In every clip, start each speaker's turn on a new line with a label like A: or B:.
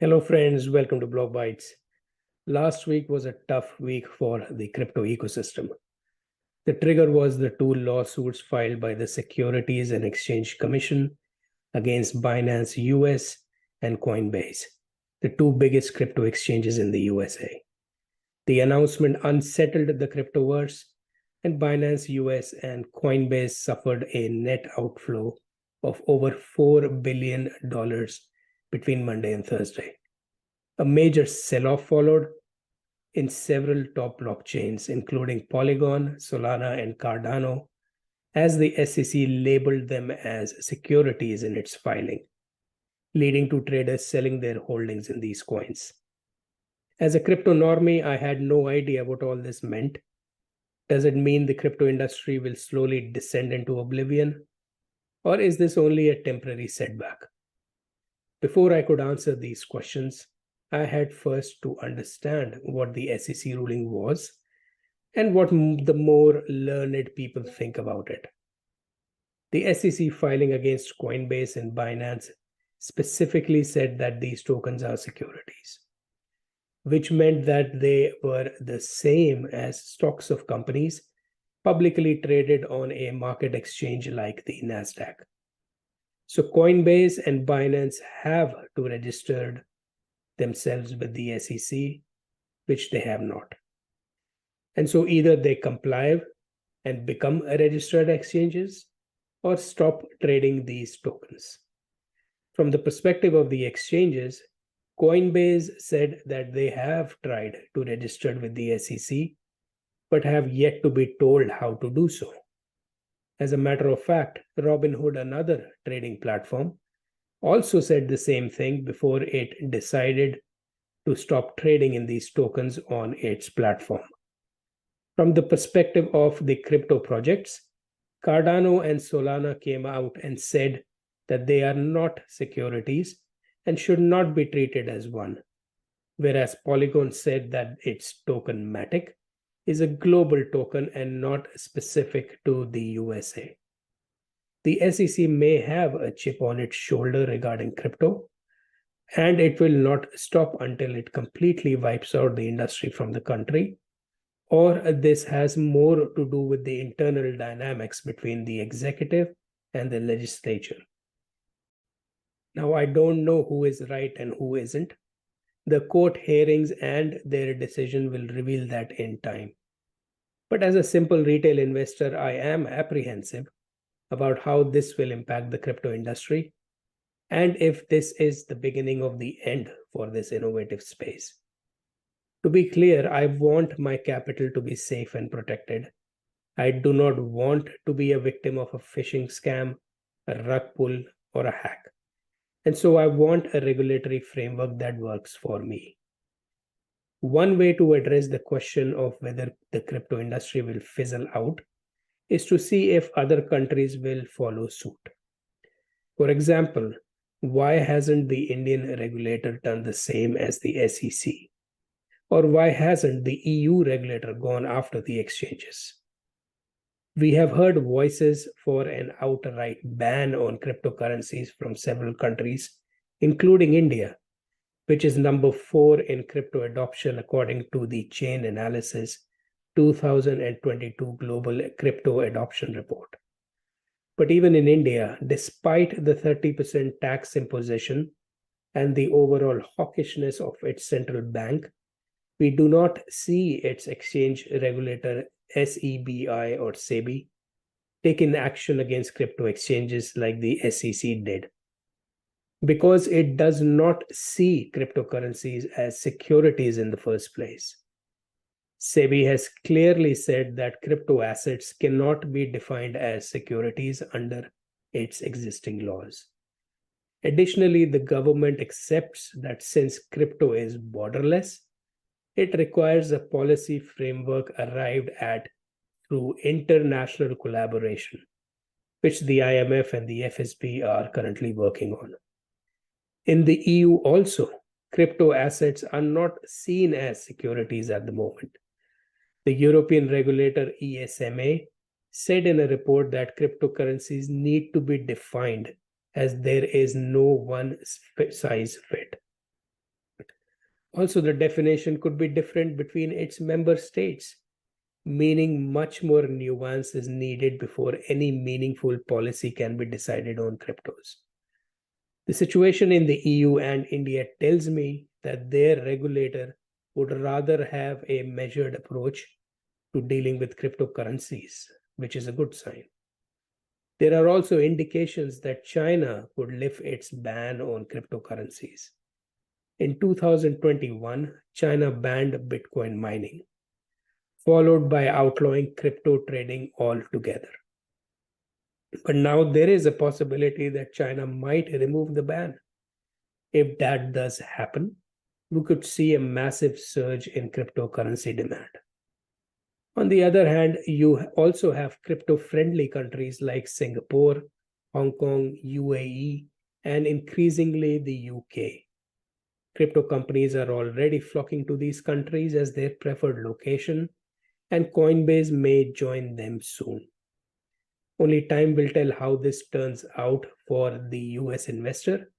A: Hello friends, welcome to Block Bytes. Last week was a tough week for the crypto ecosystem. The trigger was the two lawsuits filed by the Securities and Exchange Commission against Binance US and Coinbase, the two biggest crypto exchanges in the USA. The announcement unsettled the cryptoverse, and Binance US and Coinbase suffered a net outflow of over $4 billion between Monday and Thursday. A major sell-off followed in several top blockchains, including Polygon, Solana, and Cardano, as the SEC labeled them as securities in its filing, leading to traders selling their holdings in these coins. As a crypto normie, I had no idea what all this meant. Does it mean the crypto industry will slowly descend into oblivion? Or is this only a temporary setback? Before I could answer these questions, I had first to understand what the SEC ruling was and what the more learned people think about it. The SEC filing against Coinbase and Binance specifically said that these tokens are securities, which meant that they were the same as stocks of companies publicly traded on a market exchange like the NASDAQ. So Coinbase and Binance have to register themselves with the SEC, which they have not. And so either they comply and become registered exchanges or stop trading these tokens. From the perspective of the exchanges, Coinbase said that they have tried to register with the SEC, but have yet to be told how to do so. As a matter of fact, Robinhood, another trading platform, also said the same thing before it decided to stop trading in these tokens on its platform. From the perspective of the crypto projects, Cardano and Solana came out and said that they are not securities and should not be treated as one, whereas Polygon said that its token Matic is a global token and not specific to the USA. The SEC may have a chip on its shoulder regarding crypto, and it will not stop until it completely wipes out the industry from the country, or this has more to do with the internal dynamics between the executive and the legislature. Now, I don't know who is right and who isn't. The court hearings and their decision will reveal that in time. But as a simple retail investor, I am apprehensive about how this will impact the crypto industry, and if this is the beginning of the end for this innovative space. To be clear, I want my capital to be safe and protected. I do not want to be a victim of a phishing scam, a rug pull, or a hack. And so I want a regulatory framework that works for me. One way to address the question of whether the crypto industry will fizzle out is to see if other countries will follow suit. For example, why hasn't the Indian regulator done the same as the SEC? Or why hasn't the EU regulator gone after the exchanges? We have heard voices for an outright ban on cryptocurrencies from several countries, including India, which is number 4 in crypto adoption according to the Chain Analysis 2022 Global Crypto Adoption Report. But even in India, despite the 30% tax imposition and the overall hawkishness of its central bank, we do not see its exchange regulator SEBI or SEBI taking action against crypto exchanges like the SEC did, because it does not see cryptocurrencies as securities in the first place. SEBI has clearly said that crypto assets cannot be defined as securities under its existing laws. Additionally, the government accepts that since crypto is borderless, it requires a policy framework arrived at through international collaboration, which the IMF and the FSB are currently working on. In the EU also, crypto assets are not seen as securities at the moment. The European regulator ESMA said in a report that cryptocurrencies need to be defined as there is no one size fit. Also, the definition could be different between its member states, meaning much more nuance is needed before any meaningful policy can be decided on cryptos. The situation in the EU and India tells me that their regulator would rather have a measured approach to dealing with cryptocurrencies, which is a good sign. There are also indications that China could lift its ban on cryptocurrencies. In 2021, China banned Bitcoin mining, followed by outlawing crypto trading altogether. But now there is a possibility that China might remove the ban. If that does happen, we could see a massive surge in cryptocurrency demand. On the other hand, you also have crypto-friendly countries like Singapore, Hong Kong, UAE, and increasingly the UK. Crypto companies are already flocking to these countries as their preferred location, and Coinbase may join them soon. Only time will tell how this turns out for the US investor.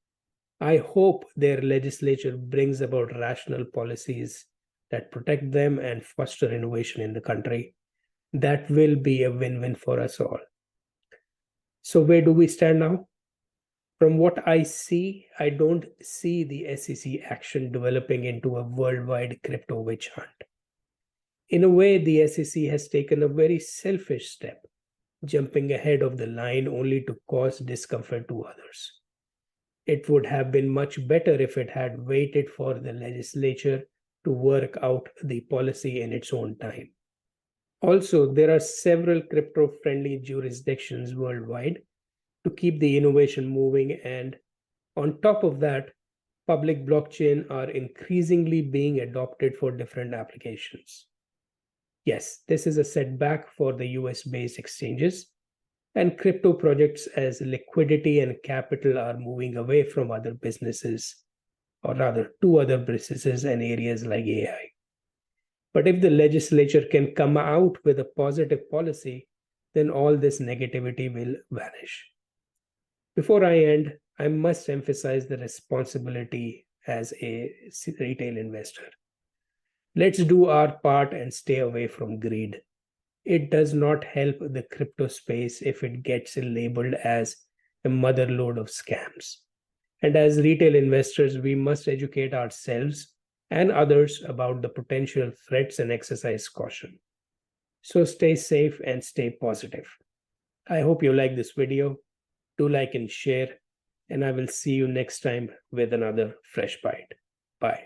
A: I hope their legislature brings about rational policies that protect them and foster innovation in the country. That will be a win-win for us all. So where do we stand now? From what I see, I don't see the SEC action developing into a worldwide crypto witch hunt. In a way, the SEC has taken a very selfish step, jumping ahead of the line only to cause discomfort to others. It would have been much better if it had waited for the legislature to work out the policy in its own time. Also, there are several crypto-friendly jurisdictions worldwide to keep the innovation moving, and on top of that, public blockchain are increasingly being adopted for different applications. Yes, this is a setback for the US-based exchanges, and crypto projects as liquidity and capital are moving away from other businesses, or rather to other businesses and areas like AI. But if the legislature can come out with a positive policy, then all this negativity will vanish. Before I end, I must emphasize the responsibility as a retail investor. Let's do our part and stay away from greed. It does not help the crypto space if it gets labeled as a motherlode of scams. And as retail investors, we must educate ourselves and others about the potential threats and exercise caution. So stay safe and stay positive. I hope you like this video. Do like and share, and I will see you next time with another fresh bite. Bye.